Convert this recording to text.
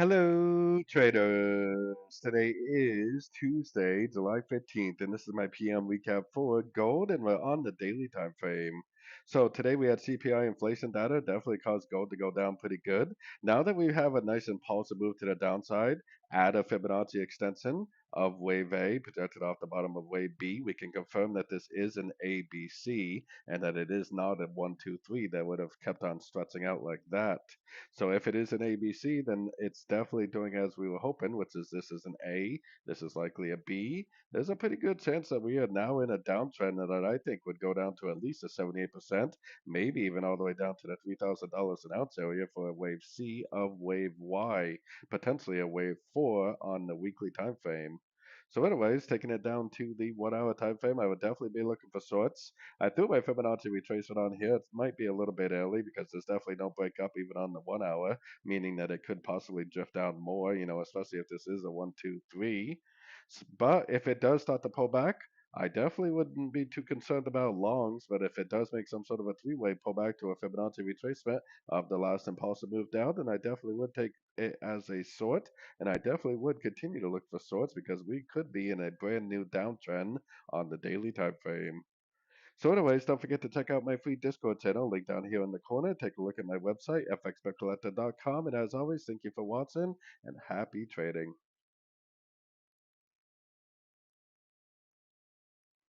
Hello, traders. Today is Tuesday, July 15th, and this is my PM recap for gold, and we're on the daily time frame. So today we had CPI inflation data, definitely caused gold to go down pretty good. Now that we have a nice impulsive move to the downside, add a Fibonacci extension of wave A projected off the bottom of wave B, we can confirm that this is an ABC and that it is not a 1, 2, 3 that would have kept on stretching out like that. So if it is an ABC, then it's definitely doing as we were hoping, which is this is an A, this is likely a B. There's a pretty good chance that we are now in a downtrend that I think would go down to at least a 78%, maybe even all the way down to the $3,000 an ounce area for a wave C of wave Y, potentially a wave 4 on the weekly time frame. So anyways, taking it down to the 1 hour time frame, I would definitely be looking for shorts. I threw my Fibonacci retracement on here. It might be a little bit early because there's definitely no break up even on the 1 hour, meaning that it could possibly drift down more, especially if this is a 1, 2, 3. But if it does start to pull back, I definitely wouldn't be too concerned about longs, but if it does make some sort of a three-way pullback to a Fibonacci retracement of the last impulsive move down, then I definitely would take it as a short, and I definitely would continue to look for shorts because we could be in a brand new downtrend on the daily time frame. So anyways, don't forget to check out my free Discord channel, link down here in the corner. Take a look at my website, fxpipcollector.com. And as always, thank you for watching and happy trading.